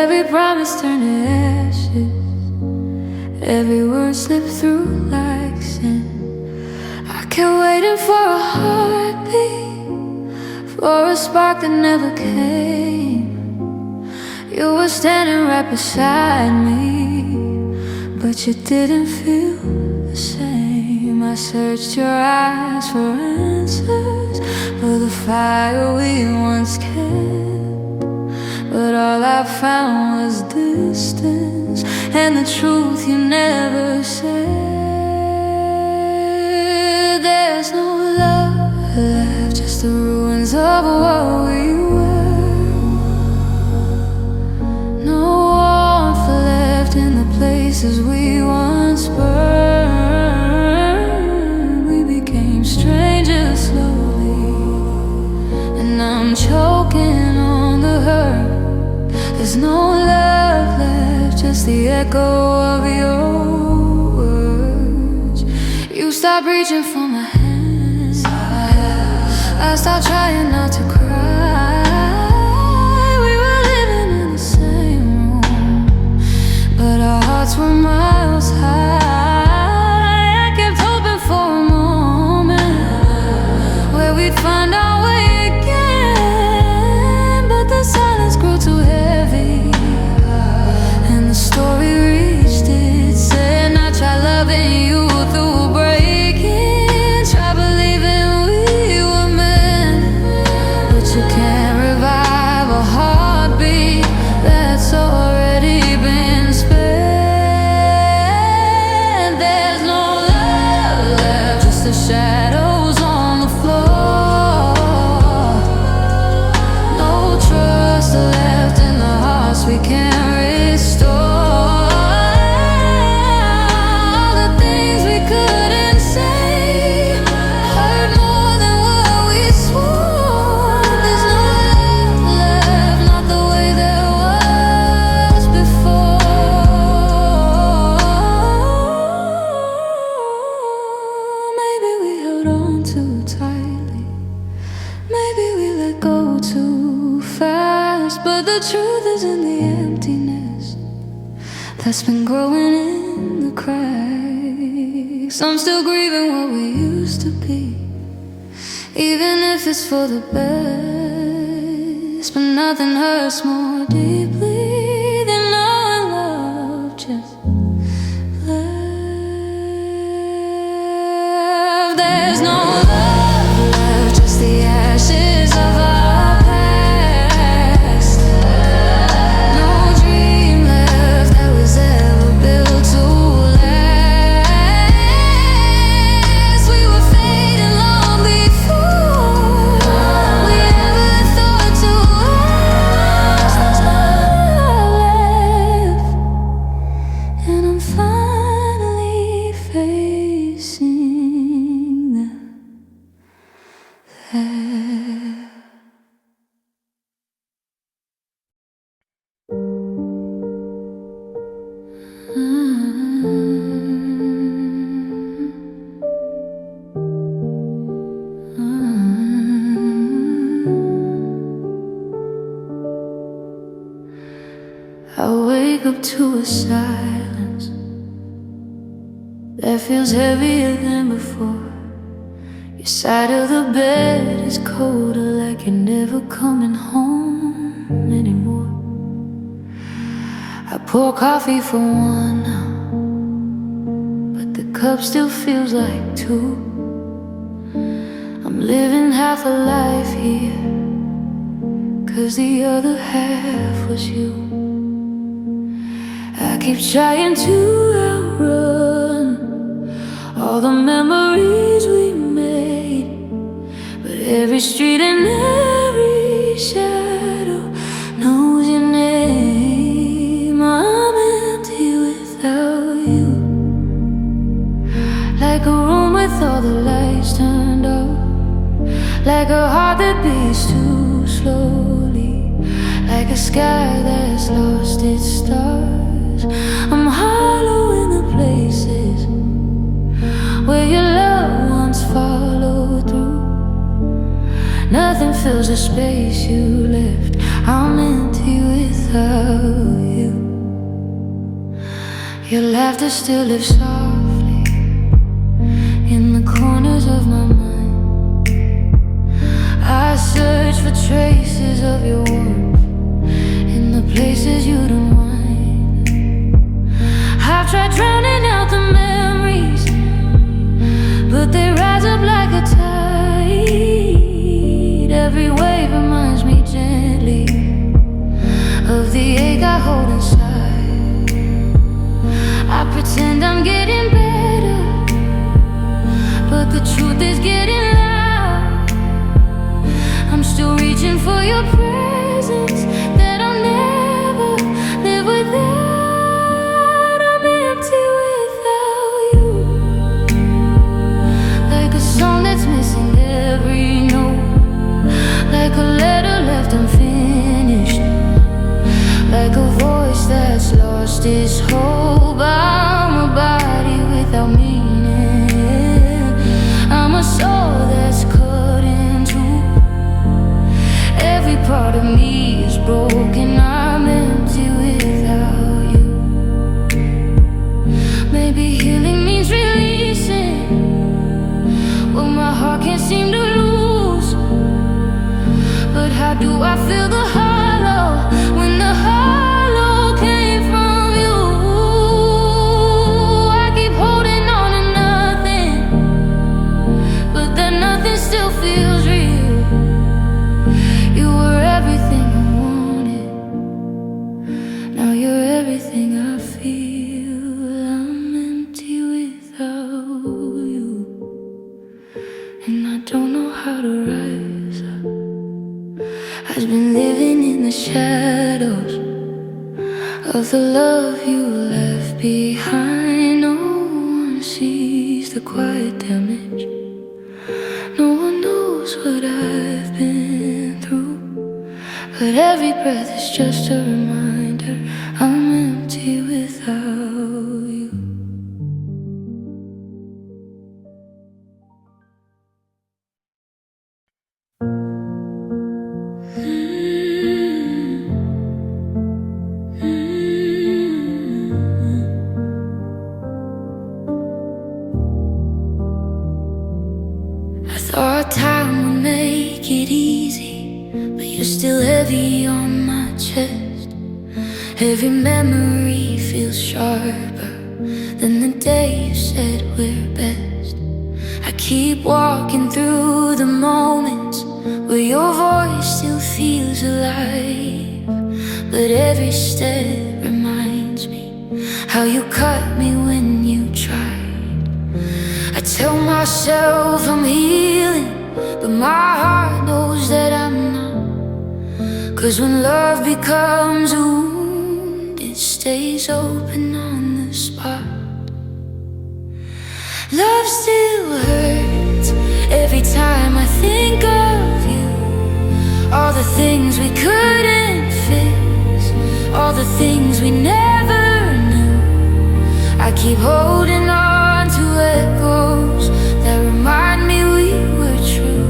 every promise turned to ashes. Every word slipped through like sin. I kept waiting for a heartbeat, for a spark that never came. You were standing right beside me, but you didn't feel the same. I searched your eyes for answers, for the fire we once kept, but all I found was distance and the truth you never said. There's no love left, just the ruins of what we were. No warmth left in the places we once burned. We became strangers slowly, and I'm choking on the hurt. There's no love left, just the echo of your words. You stopped reaching for my hands, I stopped trying not to cry. We were living in the same room, but our hearts were miles high. I kept hoping for a moment where we'd find our way again, but the silence grew too heavy, and the story reached its end. I tried loving you through breaking, tried believing we were meant, but you can't revive a heartbeat that's already been spent. There's no love left, just the shadows on the floor. No trust left in the hearts we can't restore. All the things we couldn't say hurt more than what we swore. There's no love left, not the way there was before. Maybe we held on too tightly, maybe we let go too fast, but the truth is in the emptiness that's been growing in the cracks. I'm still grieving what we used to be, even if it's for the best. But nothing hurts more deeply than knowing love just left. There's no love left, just the ashes of our past. No dream left that was ever built to last. We were fading long before we ever thought to last. There's no love left, and I'm finally facing that. I wake up to a silence that feels heavier than before. Your side of the bed is colder, like you're never coming home anymore. I pour coffee for one now, but the cup still feels like two. I'm living half a life here, 'cause the other half was you. I keep trying to outrun all the memories we made, but every street and every shadow knows your name. I'm empty without you, like a room with all the lights turned off, like a heart that beats too slowly, like a sky that's lost its stars. I'm hollow in the places where your love once followed through. Nothing fills the space you left. I'm empty without you. Your laughter still lives softly in the corners of my mind. I search for traces of your warmth in the places you don't mind. I've tried drowning out the memories, but they rise up like a tide. Every wave reminds me gently of the ache I hold inside. I pretend I'm getting better, but the truth is getting loud. I'm still reaching for your presence that I'll never live without. I'm empty without you, like a song that's missing every note, like a letter left unfinished, like a voice that's lost its hope. I'm a body without meaning. I'm a soul that's cut in two. Every part of me is broken. I'm empty without you. Maybe healing means releasing what my heart can't seem to lose. But how do I feel the hollow when the hollow came from you? I keep holding on to nothing, but that nothing still feels real. You were everything I wanted, now you're everything I feel. I'm empty without you, and I don't know how to rise up. I've been living in the shadows of the love you left behind. No one sees the quiet damage, no one knows what I've been through. But every breath is just a reminder I'm empty without you. I thought time would make it easy, but you're still heavy on my chest. Every memory feels sharper than the day you said we're best. I keep walking through the moments where your voice still feels alive, but every step reminds me how you cut me when you tried. I tell myself I'm healing, but my heart knows that I'm not. 'Cause when love becomes a wound, it stays open on the spot. Love still hurts every time I think of you. All the things we couldn't fix, all the things we never knew. I keep holding on to echoes that remind me we were true.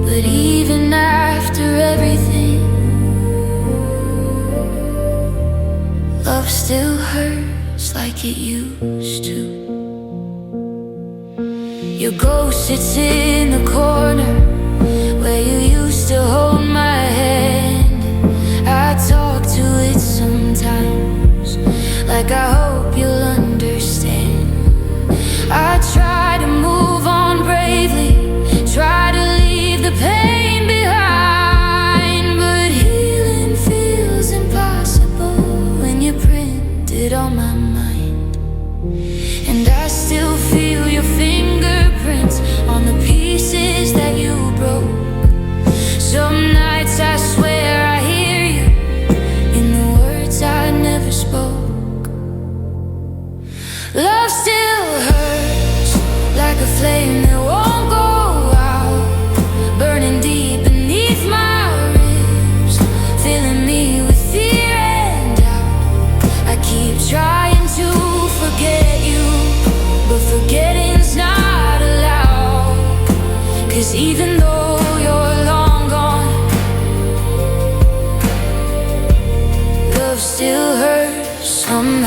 But even after everything, love still hurts like it used to. Your ghost sits in the corner where you used to hold my hand. I talk to it sometimes, like I hope you'll understand. I try to move on bravely, try to leave the pain behind, but healing feels impossible when you're printed on my mind. And I still feel your fingerprints on the pieces that you broke. Some nights I swear I hear you in the words I never spoke. Love still hurts like a flame that won't go out, burning deep beneath my ribs, filling me with fear and doubt. I keep trying to forget you, but forgetting's not allowed. 'Cause even though you're long gone,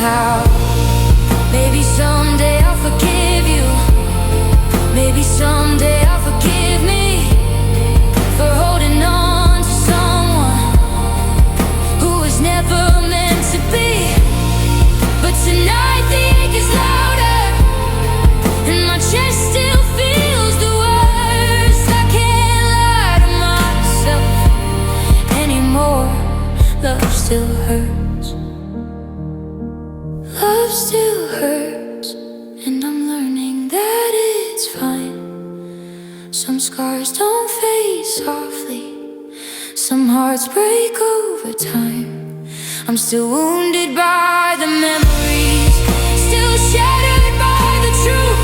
somehow. Maybe someday I'll forgive you. Maybe someday I'll forgive me for holding on to someone who was never meant to be. But tonight the ache is louder and my chest still feels the worst. I can't lie to myself anymore. Love still hurts. Love still hurts, and I'm learning that it's fine. Some scars don't fade softly, some hearts break over time. I'm still wounded by the memories, still shattered by the truth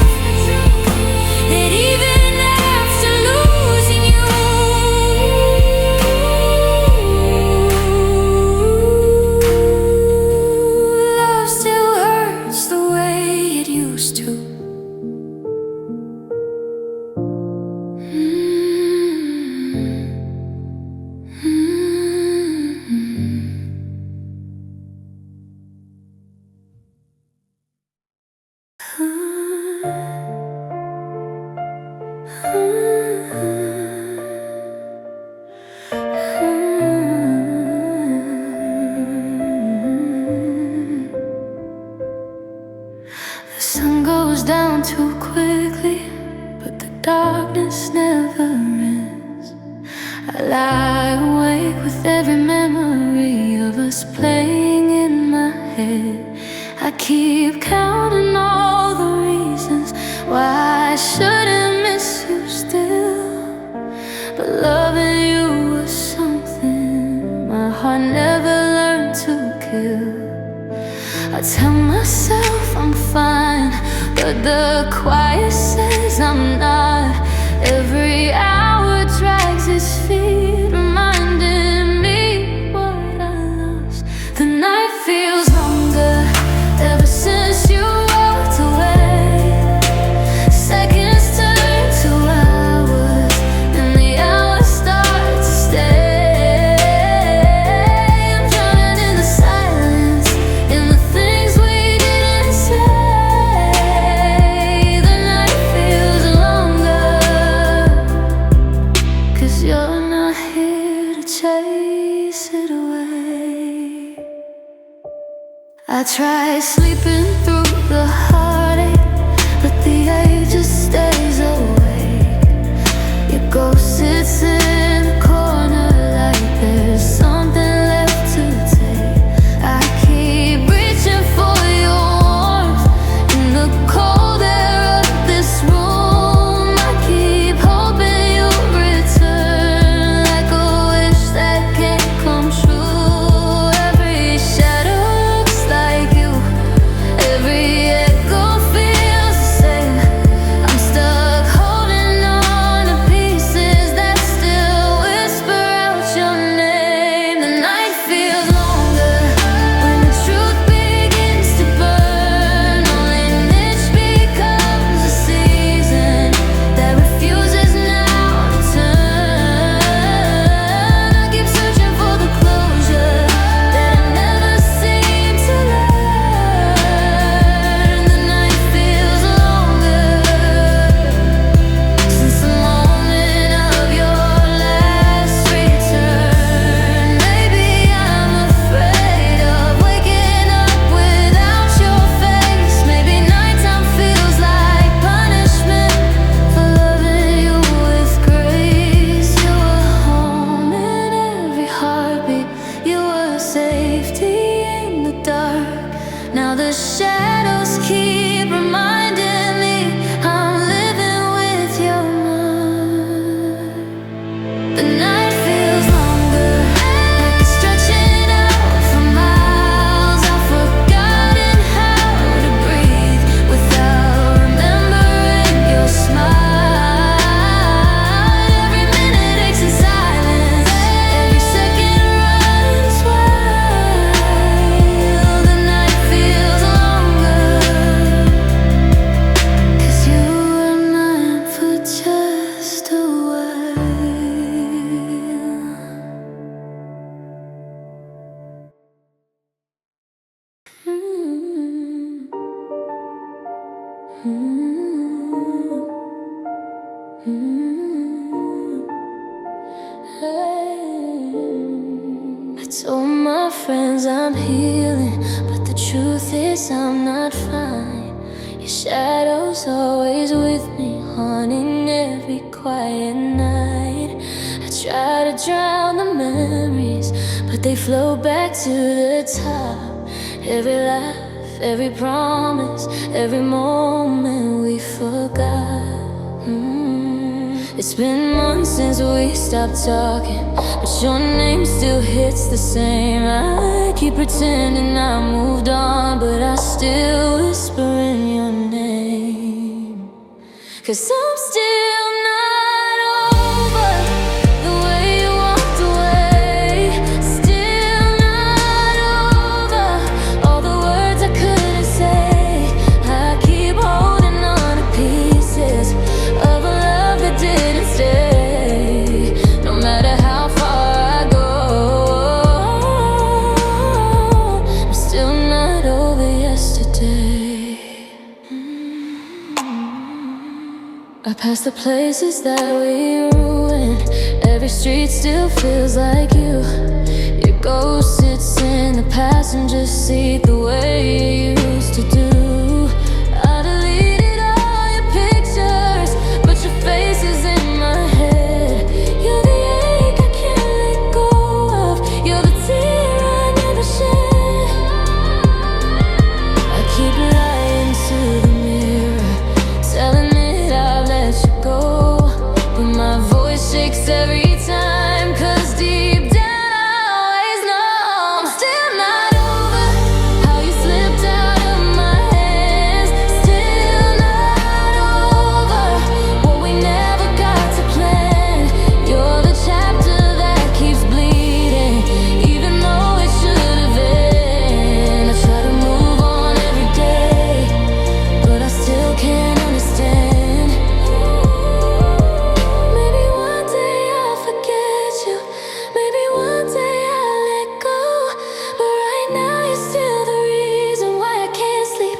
that even after losing you, love still hurts the way it used to. The sun goes down too quickly, but the darkness never ends. I lie awake with every memory of us playing in my head. I keep counting all the reasons why I shouldn't miss you still, but loving you was something my heart never learned to kill. I tell myself I'm fine, but the quiet says I'm not. Every hour drags its feet, reminding me what I lost. The night feels longer ever since you walked away. Seconds turn to hours, and the hours start to stay. I'm drowning in the silence, in the things we didn't say. The night feels longer, 'cause you're not here to chase it away. I try sleeping through the heartache, but the ache just stays awake. Your ghost sits in the corner like there's something left to take. I keep reaching for your warmth in the cold air of this room. I keep hoping you'll return, like a wish that can't come true. Every shadow looks like you, every echo feels the same. I'm stuck holding on to pieces that still whisper out your name. The night feels longer when the truth begins to burn. Only an itch becomes a season that refuses now to turn. I keep searching for the closure that I never seem to learn. The night feels longer since the moment of your last return. Maybe I'm afraid of waking up without your face. Maybe nighttime feels like punishment for loving you with grace. You were home in every heartbeat, you were safety in the dark. Now the shadows keep reminding me I'm living with your mark. The night feels longer, like it's stretching out for miles. I've forgotten how to breathe without remembering your smile. Every minute aches in silence, every second runs wild. The night feels longer, 'cause you were mine for just a while. friends, I'm healing, but the truth is I'm not fine. Your shadow's always with me, haunting every quiet night. I try to drown the memories, but they flow back to the top. Every laugh, every promise, every moment we forgot. It's been months since we stopped talking, but your name still hits the same. I keep pretending I moved on, but I still whisper in your name. 'Cause I'm still not over the way you walked away. Still not over all the words I couldn't say. I keep holding on to pieces of a love that didn't stay. No matter how far I go, I'm still not over yesterday. I pass the places that we ruined. Every street still feels like you. Your ghost sits in the passenger seat the way you used to do. I deleted all your pictures, but your face is in my head. You're the ache I can't let go of. You're the tear I never shed. I keep lying to the mirror, telling it I'll let you go, but my voice shakes every time, 'cause deep down I always know I'm still not over how you slipped out of my hands. Still not over what we never got to plan. You're the chapter that keeps bleeding, even though it should have ended. I try to move on every day, but I still can't understand. Maybe one day I'll forget you, maybe one day I'll let go, but right now you're still the reason why I can't sleep,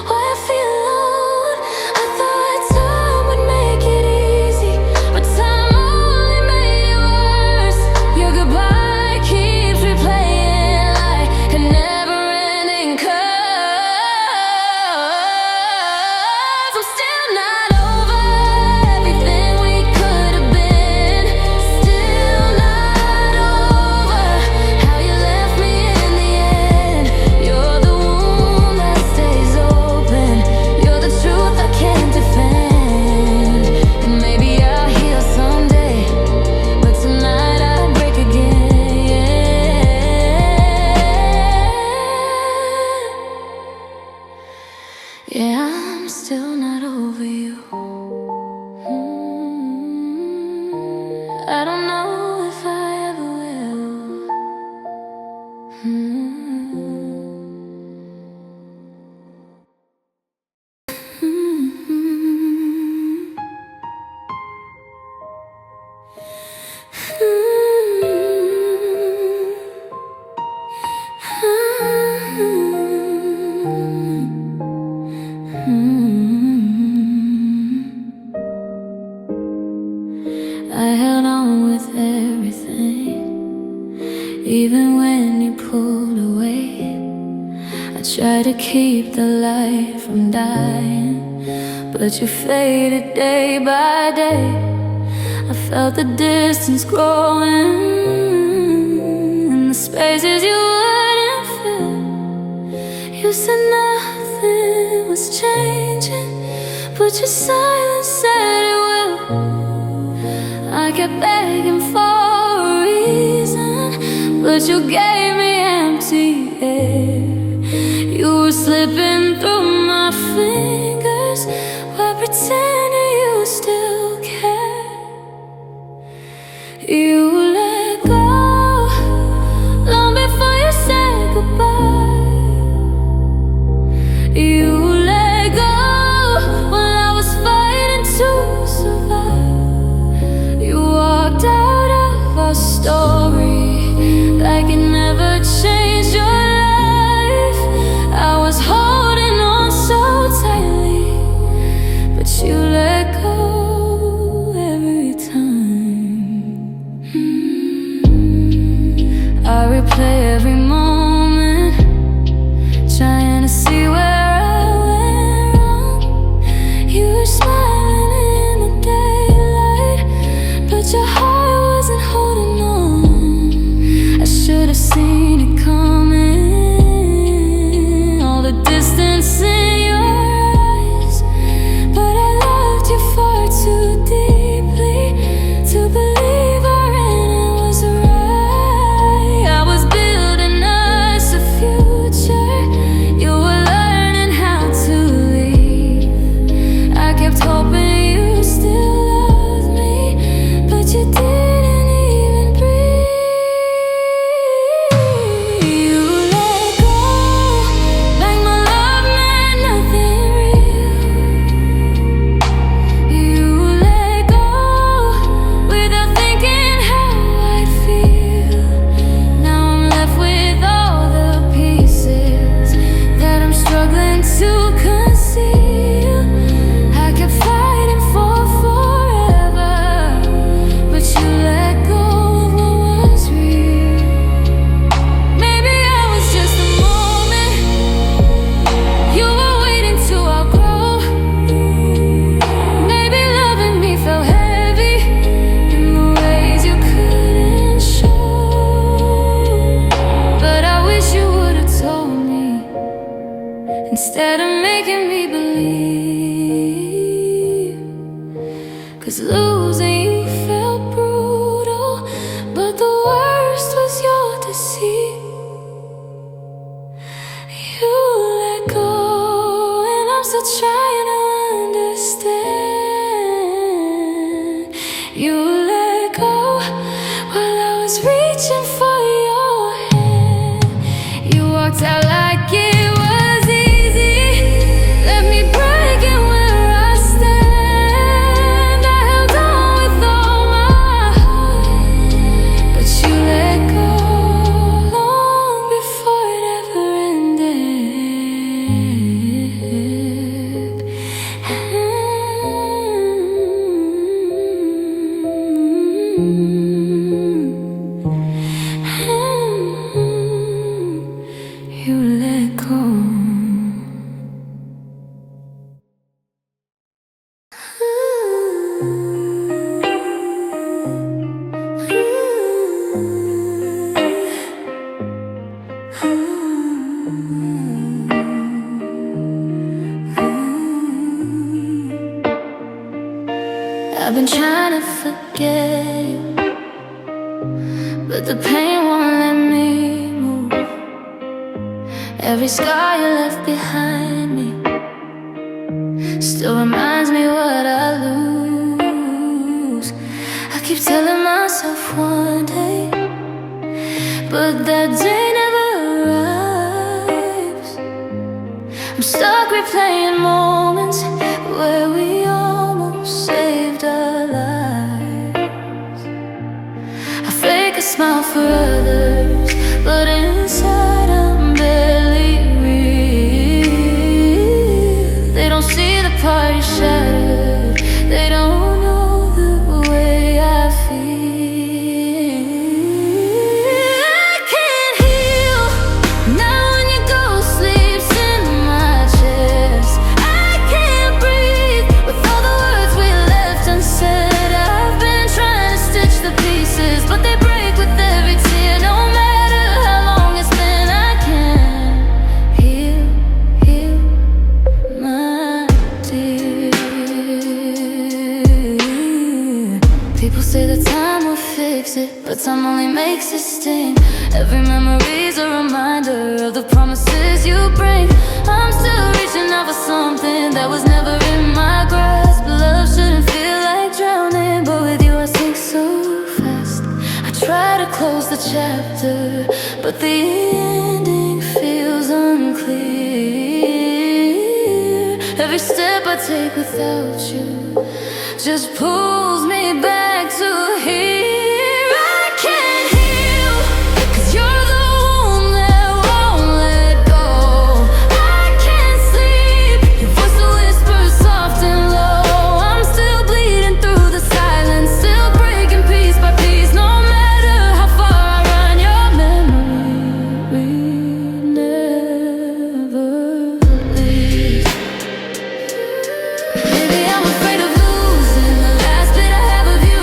why I feel alone. I thought time would make it easy, but time only made it worse. Your goodbye keeps replaying like a never-ending curse. I'm still not over everything we could have been. Still not over how you left me in the end. You're the wound that stays open. You're the truth I can't defend. And maybe I'll heal someday, but tonight I break again. Yeah, I'm still not over you. I don't know if I ever will. I held on with everything, even when you pulled away. I tried to keep the light from dying, but you faded day by day. I felt the distance growing in the spaces you wouldn't fill. You said nothing was changing, but your silence said it will. I kept begging for a reason, but you gave me empty air. You were slipping through my fingers while pretending you still care. You let go long before you said goodbye. You let go when I was fighting to survive. You walked out of our story like it never changed your life. I was holding on so tightly, but you let go every time. You let go. I've been trying to forget you, but the pain won't let me move. Every scar you left behind me still reminds me what I lose. I keep telling myself one day, but that day never arrives. I'm stuck replaying moments where we almost saved our lives. I fake a smile for others, but inside I'm barely real. They don't see the party shattered, they don't know the way I feel. I can't heal now when your ghost sleeps in my chest. I can't breathe with all the words we left unsaid. I've been trying to stitch the pieces, but they break with every tear. No matter how long it's been, I can't heal my dear. People say that time will fix it, but time only makes it sting. Every memory's a reminder of the promises you bring. I'm still reaching out for something that was never in my grasp. Love shouldn't feel like drowning, but with you I sink so fast. I try to close the chapter, but the ending feels unclear. Every step I take without you just pulls me back to here. I can't heal, 'cause you're the one that won't let go. I can't sleep, your voice a whisper soft and low. I'm still bleeding through the silence, still breaking piece by piece. No matter how far I run, your memory never leaves. Maybe I'm afraid of losing the last bit I have of you.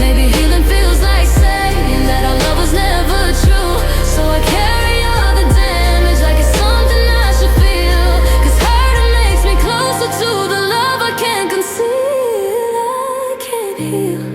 Maybe healing feels like saying that our love was never true. So I carry all the damage like it's something I should feel, 'cause hurting makes me closer to the love I can't conceal. I can't heal,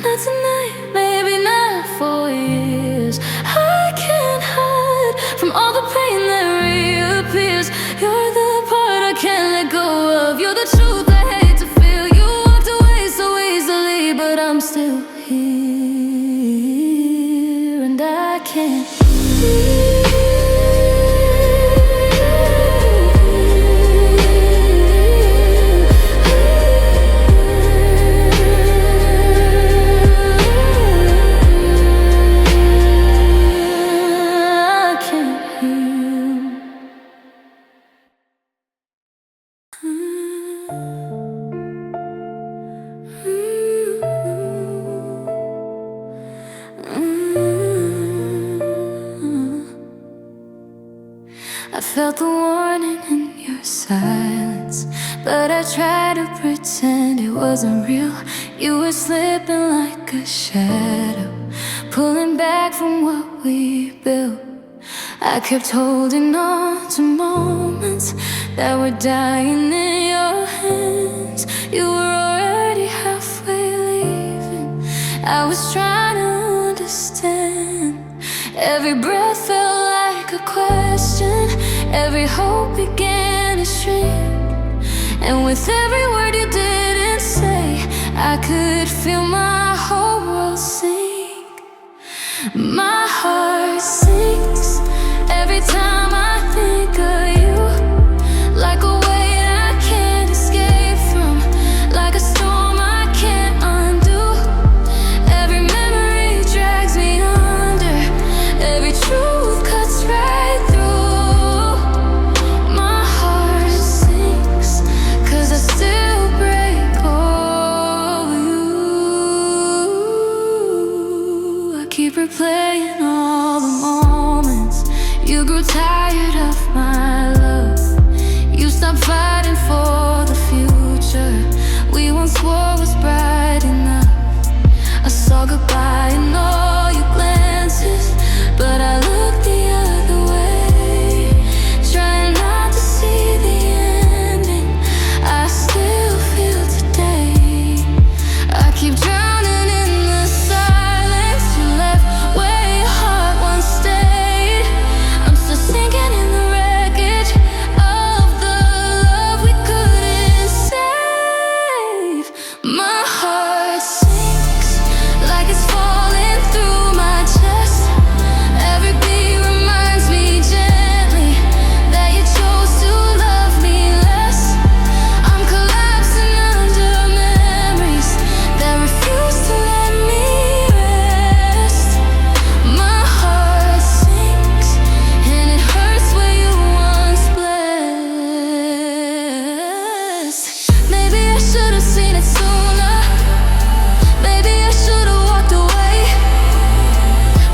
not tonight, maybe not for years. I can't hide from all the pain that reappears. You're the part I can't let go of. You're the truth I hate to feel. You walked away so easily, but I'm still here, and I can't I felt the warning in your silence, but I tried to pretend it wasn't real. You were slipping like a shadow, pulling back from what we built. I kept holding on to moments that were dying in your hands. You were already halfway leaving. I was trying to understand. Every breath felt like a question, every hope began to shrink. And with every word you didn't say, I could feel my whole world sink. My heart sinks every time I think of you, like a weight I can't escape from, like a storm I can't undo. Every memory drags me under, every truth cuts right through. My heart sinks, 'cause I still break over you. replaying all the moments. You grew tired of my love. You stopped fighting for the future we once swore was bright enough. I saw goodbye in all your glances, but I looked the other way, trying not to see the ending I still feel today. I keep drowning in the silence you left where your heart once stayed. I'm still sinking in the wreckage of the love we couldn't save. My heart sinks like it's falling through my chest. Every beat reminds me gently that you chose to love me less. I'm collapsing under memories that refuse to let me rest. My heart sinks and it hurts where you once blessed. Maybe I should have seen it sooner. Maybe I should have walked away.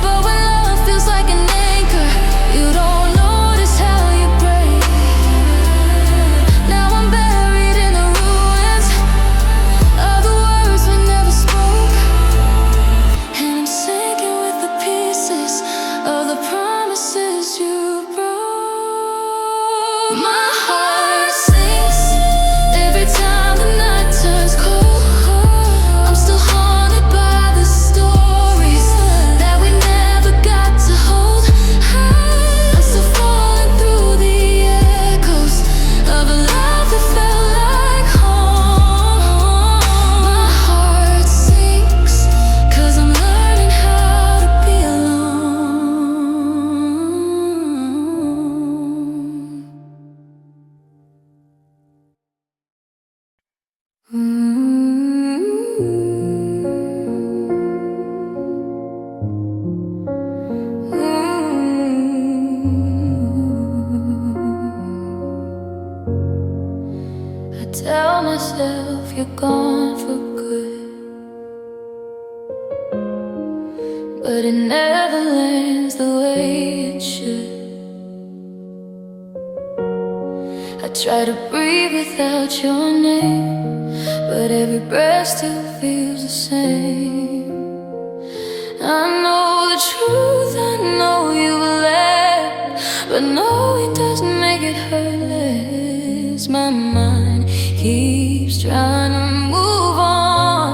But when love feels like an anchor, you don't notice how you break. Now I'm buried in the ruins of the words we never spoke, and I'm sinking with the pieces of the promises you broke. My heart sinks every time the night turns cold. I'm still haunted by the stories that we never got to hold. I'm still falling through the echoes of a love that felt like home. My heart sinks 'cause I'm learning how to be alone. I tell myself you're gone for good, but it never lands the way it should. I try to breathe without your name, but every breath still feels the same. I know the truth, I know you left, but knowing doesn't make it hurt less. My mind keeps trying to move on,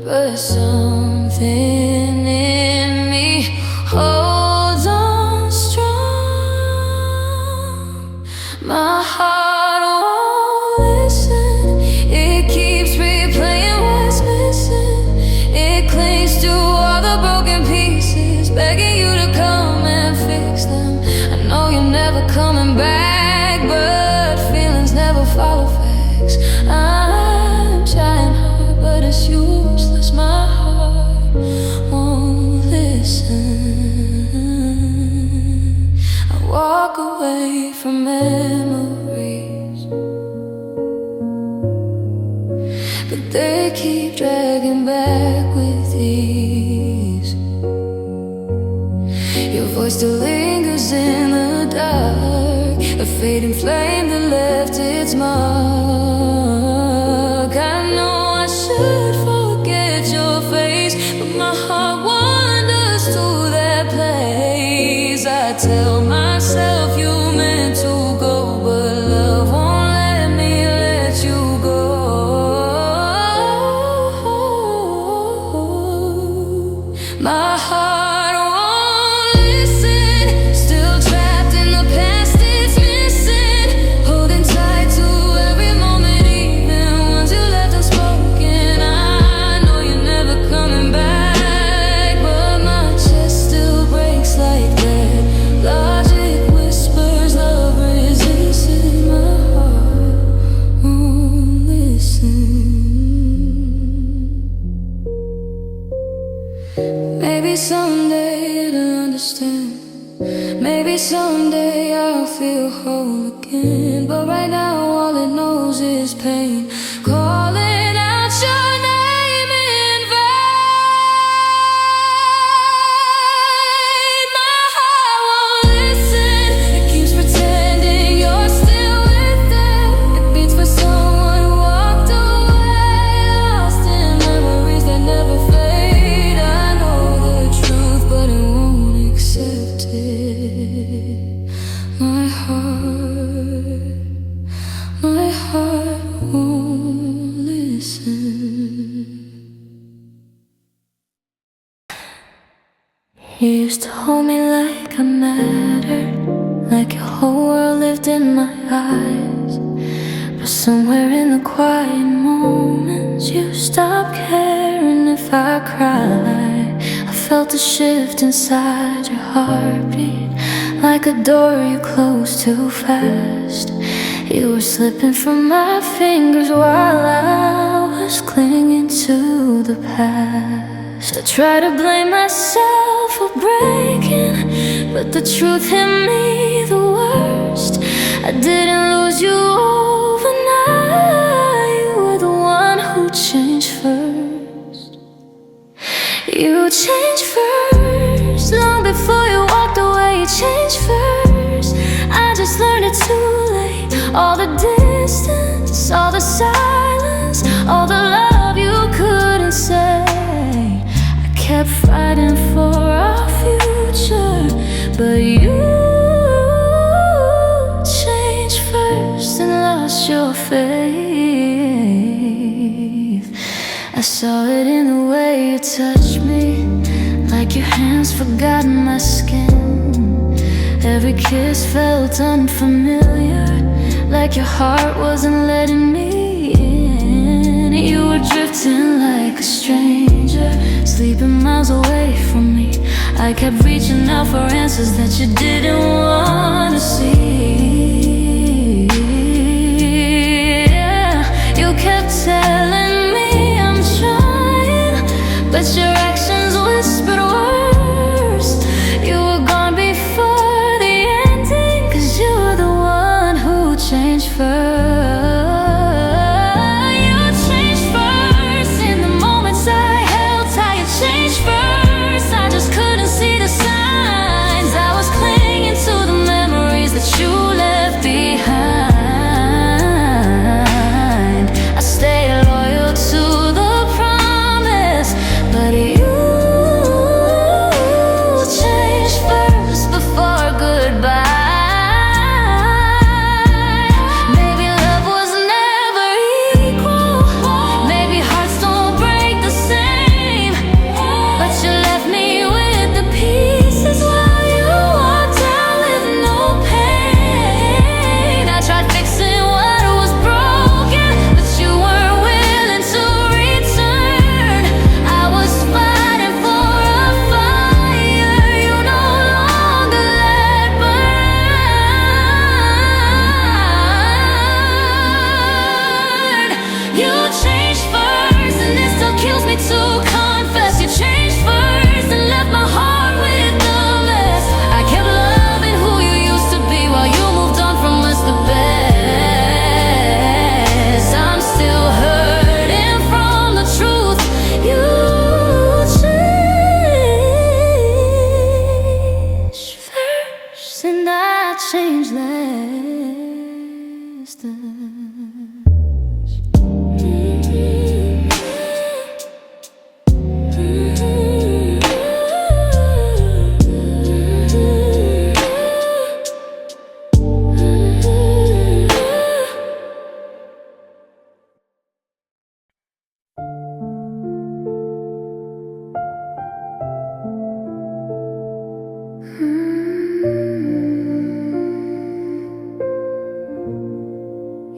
but something in me holds on strong. My heart won't listen. It keeps replaying what's missing. It clings to all the broken pieces, begging you to come and fix them. I know you're never coming back, but feelings never follow facts. I'm trying hard, but it's useless. My heart won't listen. I walk away from memories, but they keep dragging back with ease. Your voice still lingers in the dark, a fading flame that left its mark. I know I should forget your face, but my heart wanders to that place. I tell myself you meant to go, but love won't let me let you go. My heart won't listen, still trapped in the past it's missing, holding tight to every moment, even ones you left unspoken. I know you're never coming back, but my chest still breaks like that. Logic whispers love resisting. My heart won't listen. Maybe someday it'll understand. Maybe someday I'll feel whole again. But right now all it knows is pain, calling out your name in vain. You used to hold me like I mattered, like your whole world lived in my eyes. But somewhere in the quiet moments you stopped caring if I cried. I felt a shift inside your heartbeat, like a door you closed too fast. You were slipping from my fingers while I was clinging to the past. I try to blame myself for breaking, but the truth hit me the worst. I didn't lose you overnight. You were the one who changed first. You changed first. Long before you walked away, you changed first. I just learned it too late. All the distance, all the silence, all the love you couldn't say. I kept fighting for our future, but you changed first and lost your faith. I saw it in the way you touched me, like your hands forgot my skin. Every kiss felt unfamiliar, like your heart wasn't letting me in. You were drifting like a stranger, sleeping miles away from me. I kept reaching out for answers that you didn't want to see. Yeah, you kept telling me I'm trying, but your actions whispered worse. You were gone before the ending, 'cause you were the one who changed first. You changed first. In the moments I held tight, you changed first. I just couldn't see the signs. I was clinging to the memories that you left behind. I stayed loyal to the promise, but you changed first before goodbye. Maybe love was never equal, maybe hearts don't break the same, but you left me with the pieces while you walked out with no pain. I tried fixing what was broken, but you weren't willing to return. I was fighting for a fire you no longer let burn. You changed first, and it still kills me to confess. You changed first and left my heart with the mess. I kept loving who you used to be while you moved on from us the best. I'm still hurting from the truth. You changed first, and I changed last.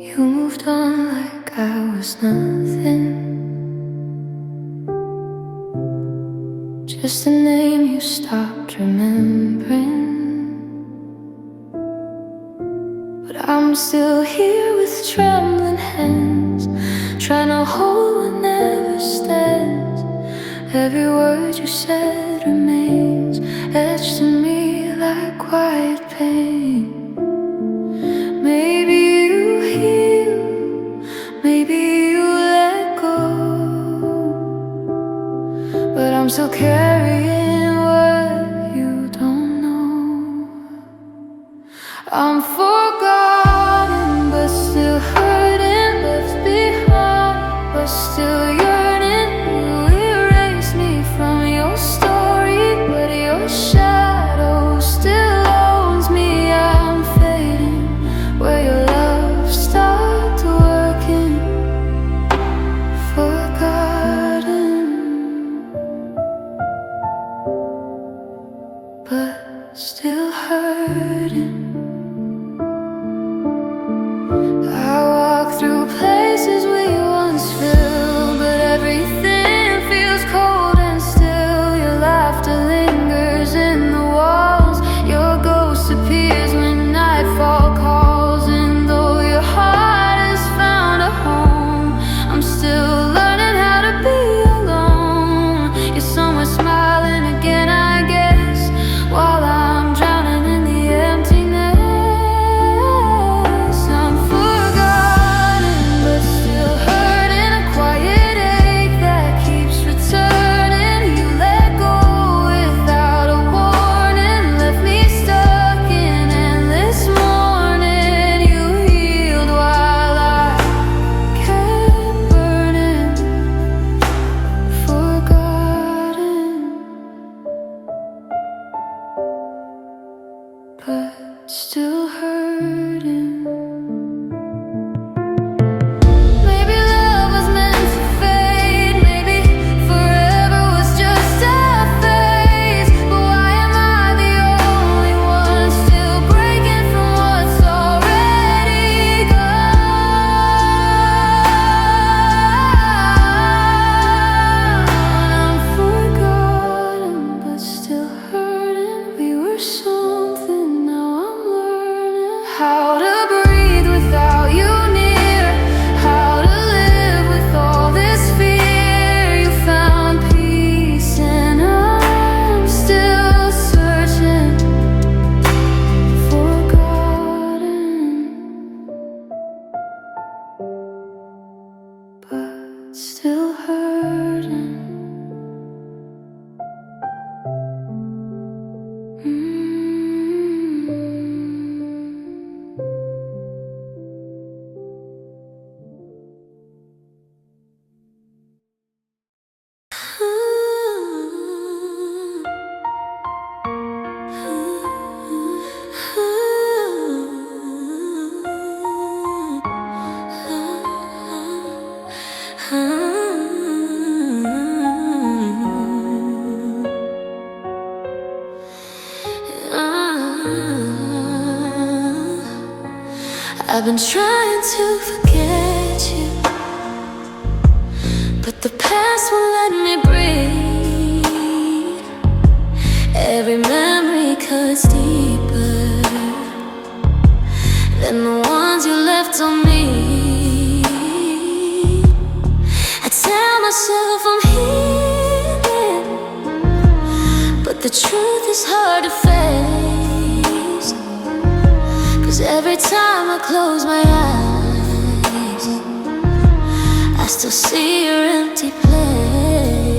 You moved on like I was nothing, just a name you stopped remembering. But I'm still here with trembling hands, trying to hold what never stands. Every word you said remains etched in me like quiet pain. Maybe you heal, maybe you let go, but I'm still carrying what you don't know. I'm forgotten, but still hurting, left behind, but still yearning. You erased me from your story, but your shadow still owns me. I'm fading where your love stopped working. Forgotten. been trying to forget you, but the past won't let me breathe. Every memory cuts deeper than the ones you left on me. I tell myself I'm healing, but the truth is hard to face. 'Cause every time I close my eyes, I still see your empty place.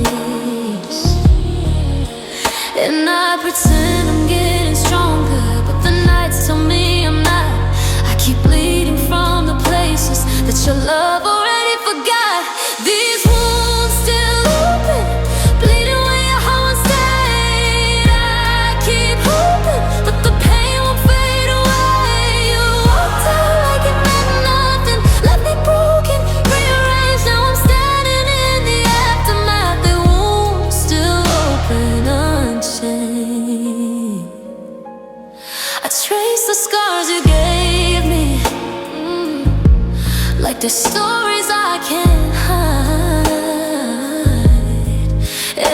And I pretend I'm getting stronger, but the nights tell me I'm not. I keep bleeding from the places that your love already forgot. These wounds still open, bleeding where your heart stayed. I keep hoping that the pain won't fade away. You walked out like it meant nothing, left me broken, rearranged. Now I'm standing in the aftermath. The wounds still open unchained. I trace the scars you gave me, like the stories I can't hide.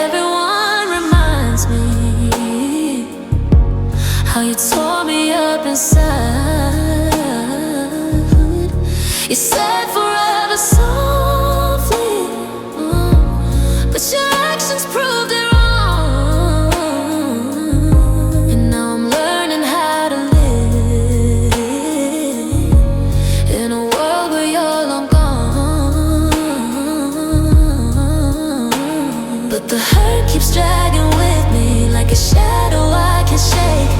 Everyone reminds me how you tore me up inside. You said forever softly, but your actions proved it wrong. And now I'm learning how to live in a world where you're long gone. But the hurt keeps dragging with me like a shadow I can shake.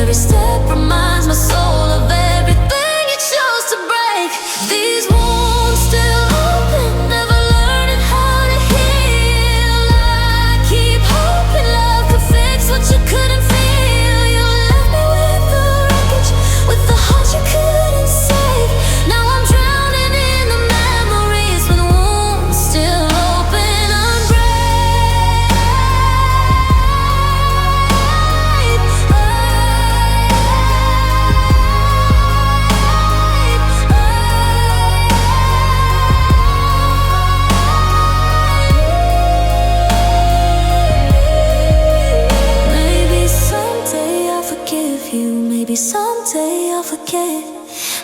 Every step reminds my soul of everything you chose to break. These wounds still open, never learning how to heal. I keep hoping love could fix what you couldn't feel. You left me with the wreckage, with the heart you couldn't save. Now I'm drowning in the memories with wounds still open, unbrave. Maybe someday I'll forgive you, maybe someday I'll forget.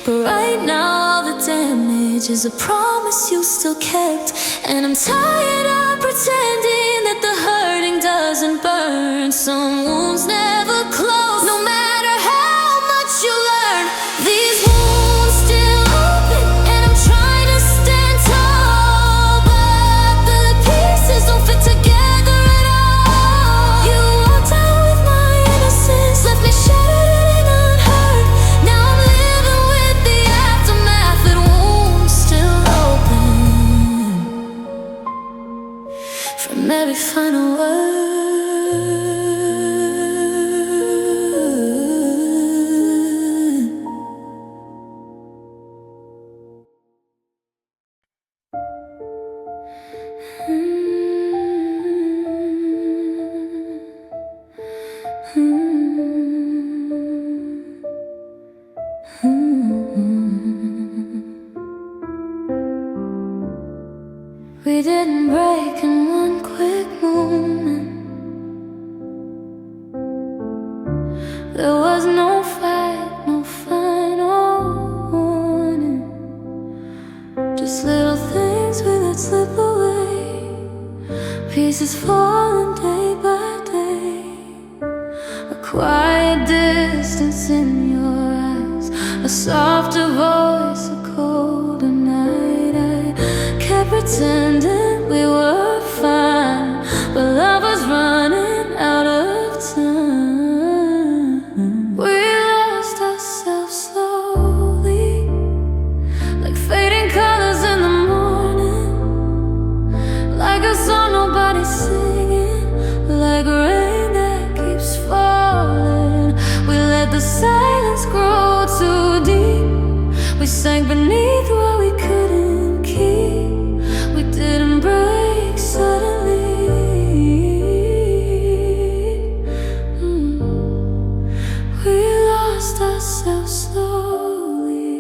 But right now all the damage is a promise you still kept. And I'm tired of pretending that the hurting doesn't burn. Some wounds never close, no matter how much you learn. These wounds still open, and I'm trying to stand tall, but the pieces don't fit together at all. You walked out with my innocence, left me shattered and unhurt. Now I'm living with the aftermath, and wounds still open from every final word. We didn't break in one quick moment. There was no fight, no final warning. Just little things we let slip away, pieces falling day by day. A quiet distance in your eyes, a softer voice, a colder night. I kept pretending we were fine, but love was running out of time. We lost ourselves slowly, like fading colors in the morning, like a song nobody's singing, like rain that keeps falling. We let the silence grow too deep, we sank beneath what we couldn't keep. We didn't break suddenly. We lost ourselves slowly.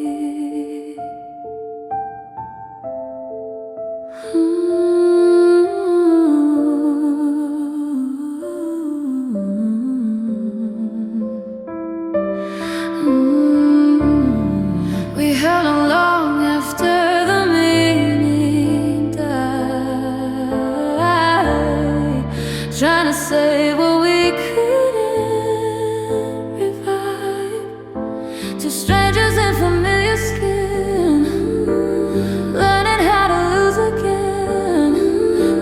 to say what we couldn't revive. Two strangers in familiar skin, learning how to lose again.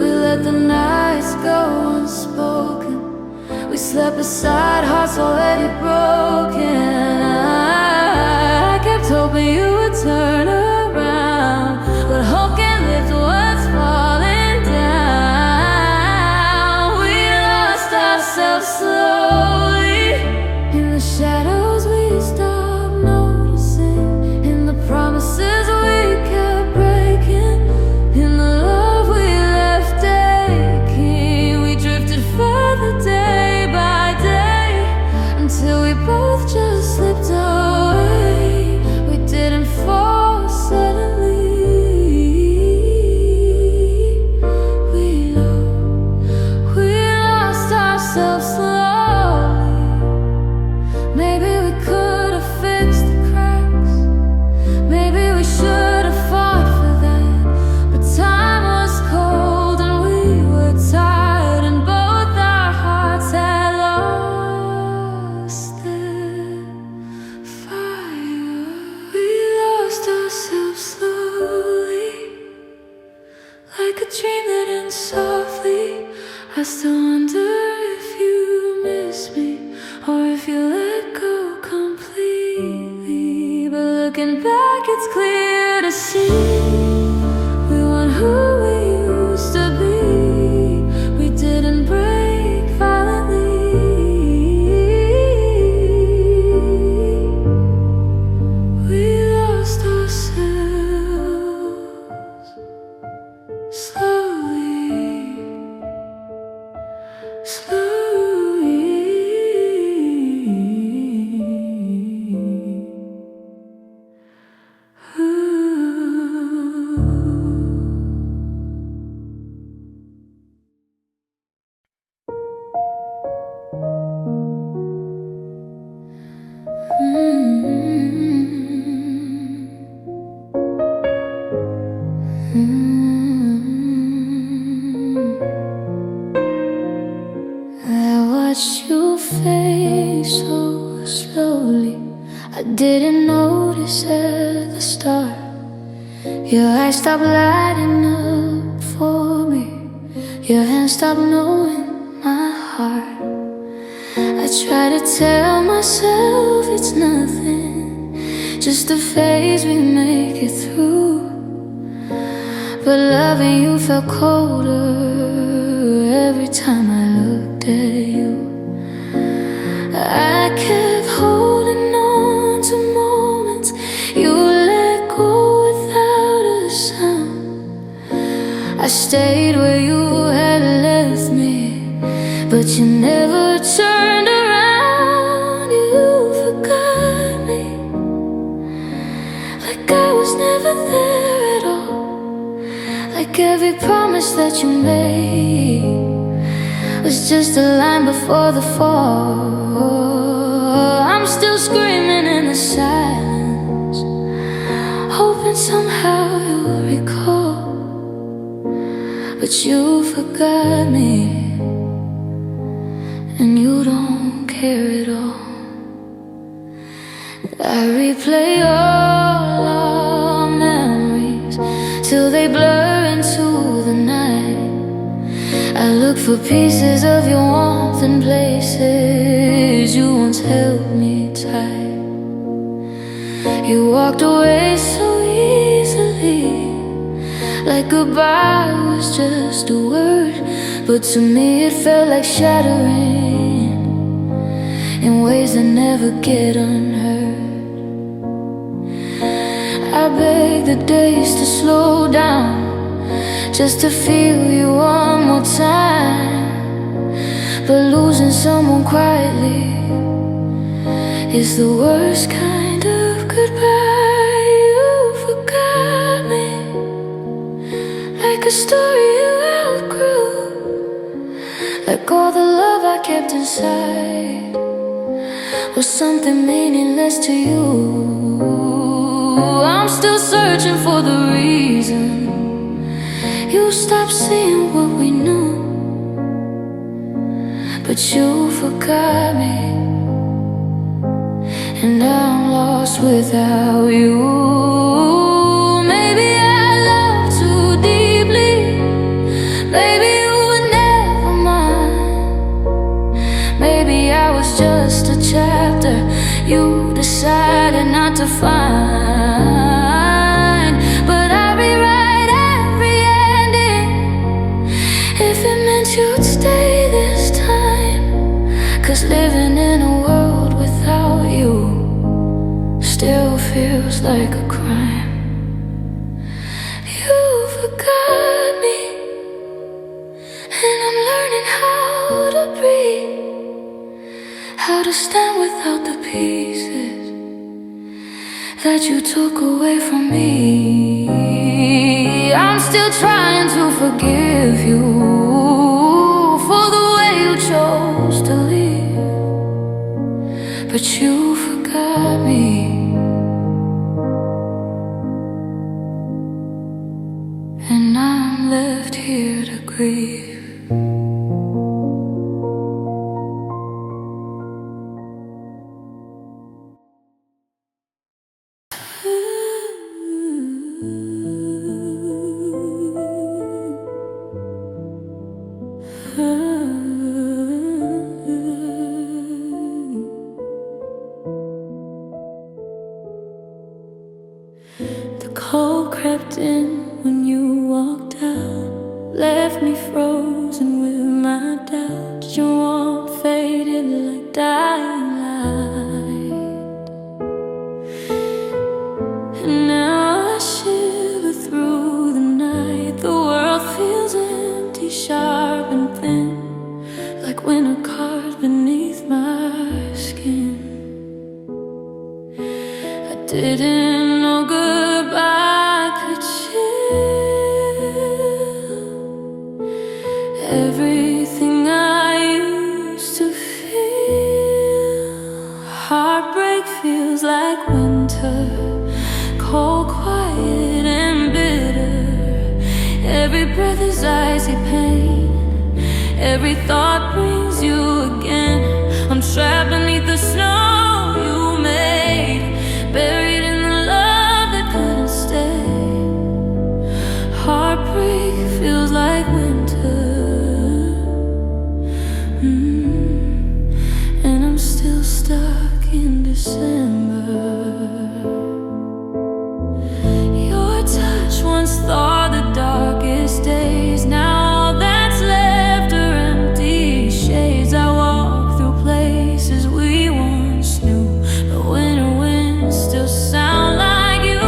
We let the nights go unspoken. We slept beside hearts already broken. I kept hoping you would turn around, but hope can lift what's falling down. We lost ourselves slowly. In the shadows we stopped noticing, in the promises we kept breaking, in the love we left aching. We drifted further day by day, until we both just slipped away. We didn't fall suddenly. We lost ourselves slowly. Maybe we could have fixed the cracks. Maybe we should have fought for that. But time was cold and we were tired, and both our hearts had lost their fire. We lost ourselves slowly, like a dream that ends softly. I still wonder if you miss me, or if you let go completely. But looking back, it's clear to see we weren't who we used to be. We didn't break violently. We lost ourselves slowly, slowly. I watched you fade so slowly. I didn't notice at the start. Your eyes stopped lighting up for me. Your hands stopped knowing my heart. I try to tell myself it's nothing, just a phase we make it through. But loving you felt colder every time I looked at you. I kept holding on to moments you let go without a sound. I stayed where you had left me, but you never turned around. You forgot me, like I was never there at all. Like every promise that you made was just a line before the fall. I'm still screaming in the silence, hoping somehow you'll recall. But you forgot me, and you don't care at all. I replay all our memories till they blur into the night. I look for pieces of your warmth in places you once held me tight. You walked away so easily, like goodbye was just a word. But to me it felt like shattering in ways that never get unheard. I beg the days to slow down, just to feel you one more time. But losing someone quietly is the worst kind of goodbye. You forgot me, like a story you outgrew, like all the love I kept inside was something meaningless to you. I'm still searching for the reason you stopped seeing what we knew. but you forgot me, and I'm lost without you. Maybe I loved too deeply, maybe you were never mine. Maybe I was just a chapter you decided not to find. But I rewrite every ending if it meant you'd stay this time. 'Cause living in a world without you still feels like a crime. You forgot me, and I'm learning how to breathe, how to stand without the pieces that you took away from me. I'm still trying to forgive you for the way you chose to leave, but you forgot me, and I'm left here to grieve. The cold crept in when you walked out, left me frozen with my doubts. Your warmth faded like dying light, and now I shiver through the night. The world feels empty, sharp and thin, like winter cars beneath my skin. I didn't know goodbye could chill everything I used to feel. Heartbreak feels like winter, cold, quiet and bitter. Every breath is icy pain, every thought brings you again. I'm trapped beneath the snow you made, buried in the love that couldn't stay. Heartbreak feels like winter, and I'm still stuck in December. Your touch once thawed the darkest days, now all that's left are empty shades. I walk through places we once knew, but winter winds still sound like you.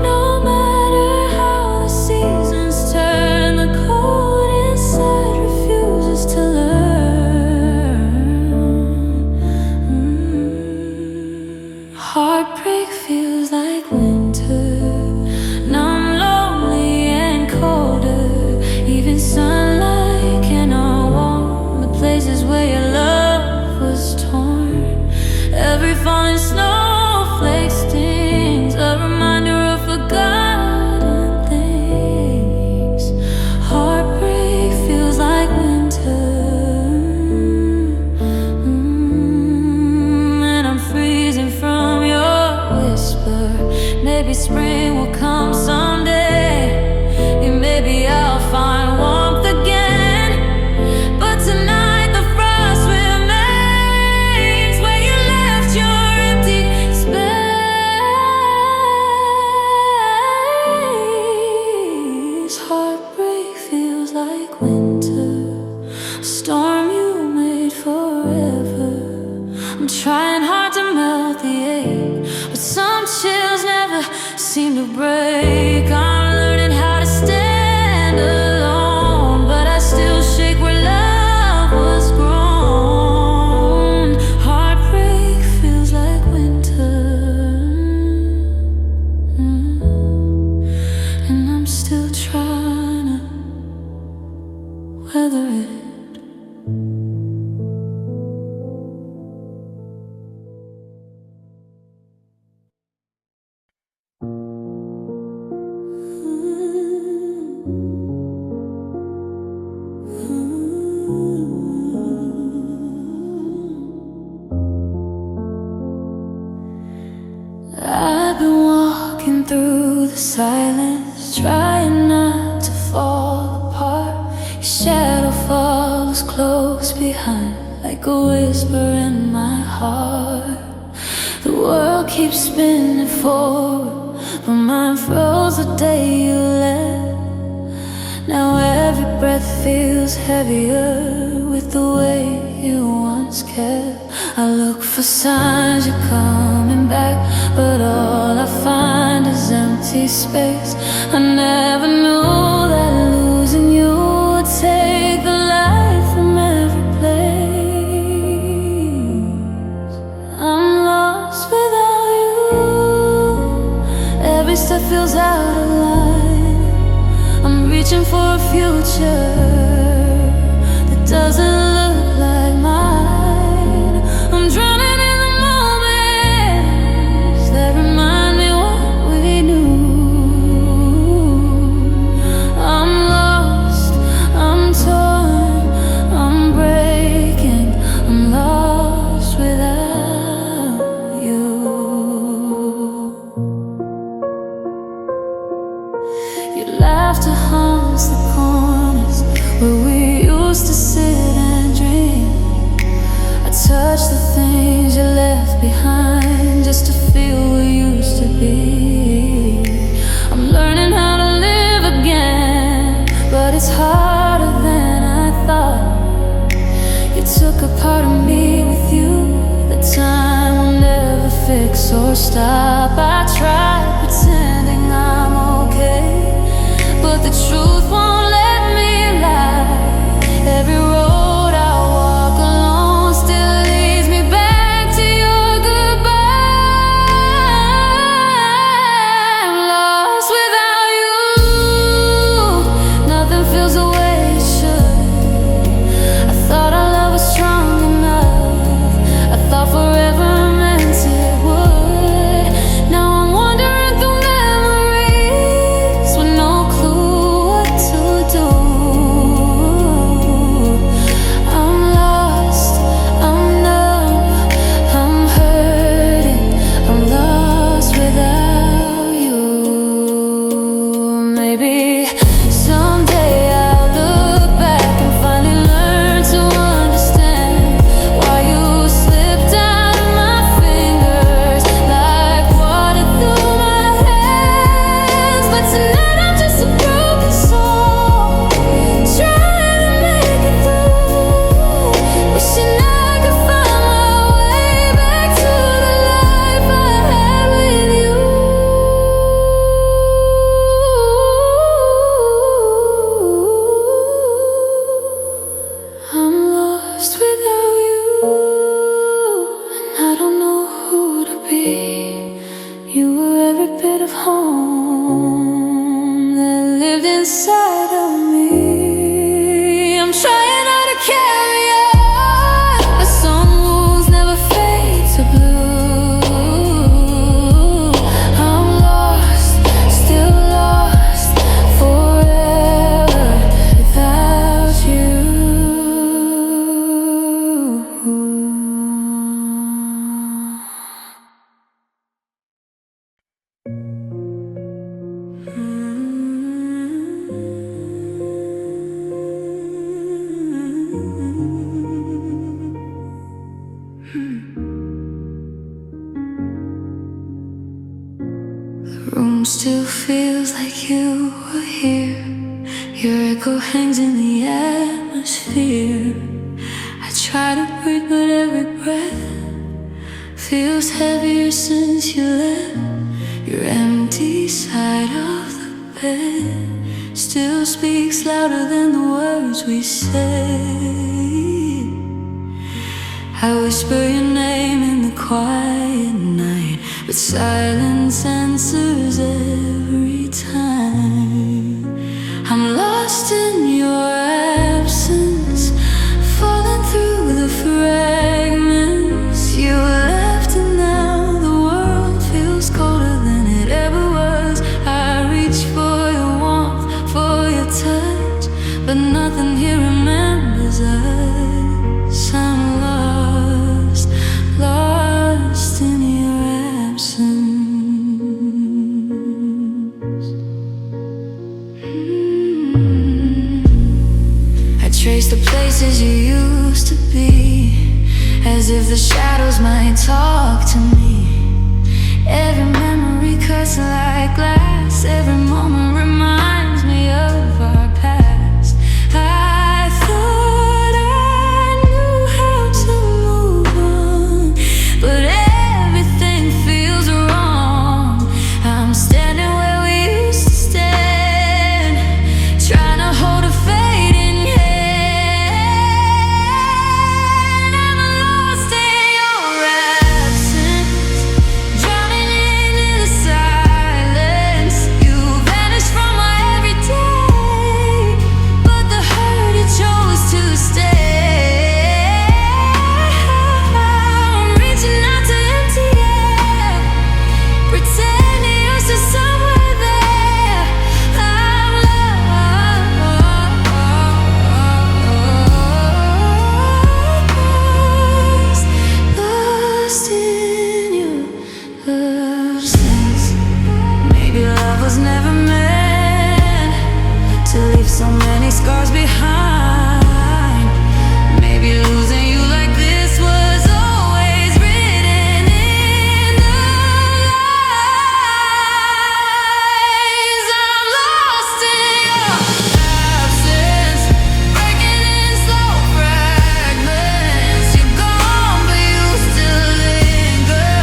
No matter how the seasons turn, the cold inside refuses to learn. Heartbreak feels like winter, numb, lonely and colder. Even sunlight cannot warm the places where your love was torn. Every falling snowflake stings, a reminder of forgotten things. Heartbreak feels like winter, and I'm freezing from your whisper. Maybe spring will come someday, and maybe I'll find warmth again. But tonight the frost remains where you left your empty space. Heartbreak feels like winter, a storm you made forever. I'm trying hard to melt the ache, but some chills never seem to break. I'm learning how to stand alone, but I still shake where love was grown. Heartbreak feels like winter, and I'm still trying to weather it. silence, trying not to fall apart. Your shadow follows close behind, like a whisper in my heart. The world keeps spinning forward, but mine froze the day you left. Now every breath feels heavier with the way you once kept. I look for signs you're coming back, but all I find is empty space. I never knew that losing you would take the light from every place. I'm lost without you. Every step feels out of line. I'm reaching for a future that doesn't look like mine. I'm drowning in the moments that remind me what we knew. I'm lost, I'm torn, I'm breaking. I'm lost without you. Your laughter haunts the corners where we used to sit and dream. I touch the things you left behind just to feel we used to be. I'm learning how to live again, but it's harder than I thought. You took a part of me with you that time will never fix or stop. I tried pretending I'm okay, but the truth won't let me lie. Every road I walk alone still leads me back to your goodbye. I'm lost without you. Nothing feels the way it should. I thought our love was strong enough. I thought forever meant it would. Now I'm wandering through memories with no clue what to do. I'm lost, I'm numb, I'm hurting. I'm lost without you. Maybe someday I'll look back and finally learn to understand why you slipped out of my fingers like water through my hands. But tonight I'm just a broken soul, trying to make it through. Wishing I could find my way back to the life I had with you. I'm lost without you, and I don't know who to be. You were every bit of home that lived inside of me. I'm trying not to carry on, but some wounds never fade to blue. I'm lost, still lost, forever without you. The room still feels like you were here. Your echo hangs in the atmosphere. I try to breathe, but every breath feels heavier since you left. Your empty side of the bed still speaks louder than the words we say. I whisper your name in the quiet night, but silence answers every time. I'm lost in your absence, falling through the fragments you left, and now the world feels colder than it ever was. I reach for your warmth, for your touch, but nothing here remembers us. I'm lost, lost in your absence. places you used to be, as if the shadows might talk to me. Every memory cuts like glass, every moment reminds me of our past. I thought I knew how to move on, but everything feels wrong. I'm standing where we used to stand, trying to hold a fading hand. I'm lost in your absence, drowning into the silence. You vanished from my everyday, but the hurt, it chose to stay. I'm reaching out to empty air, pretending you're still somewhere there. I'm lost in your absence. Maybe love was never meant to leave so many scars behind. Maybe losing you like this was always written in the lines. I'm lost in your absence, breaking in slow fragments. You're gone, but you still linger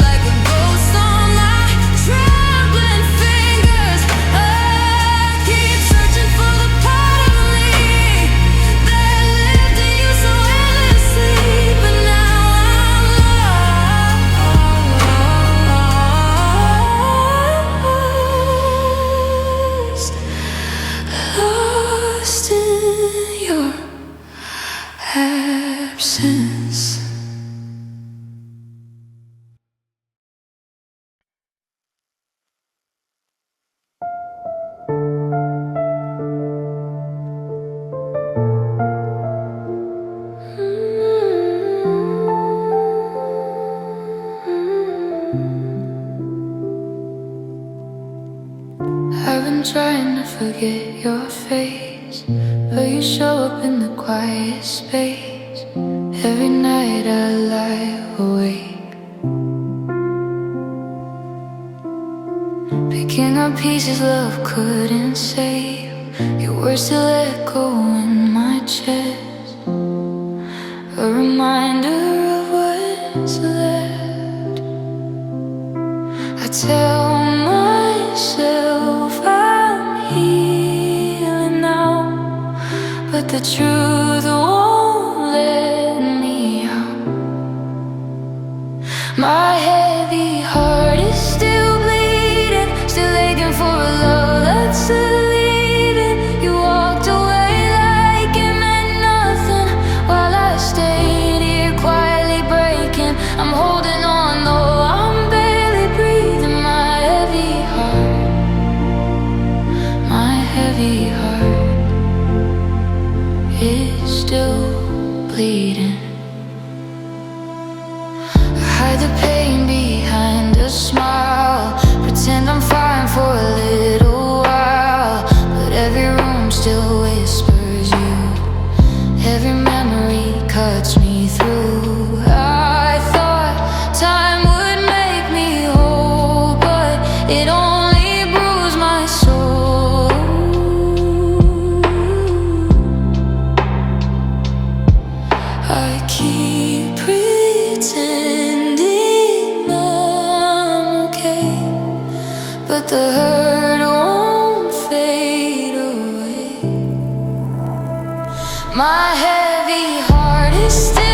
like a ghost on my trembling fingers. I keep searching for the part of me that lived in you so endlessly, but now I'm lost in your absence. I've been trying to forget your face, but you show up in the quiet space. Every night I lie awake, picking up pieces love couldn't save. Your words still echo in my chest, a reminder of what's left. I tell myself I'm healing now, but the truth won't let me out. My heavy heart is still bleeding, still aching for a love that's leaving. You walked away like it meant nothing, while I stayed here quietly breaking. I'm holding on though I'm barely breathing. My heavy heart is still bleeding. I hide the pain behind a smile, pretend I'm fine for a little while, but every room still whispers you. Every memory cuts me through. I thought time would make me whole, but it only bruised my soul. I keep pretending I'm okay, but the hurt won't fade away. My heavy heart is still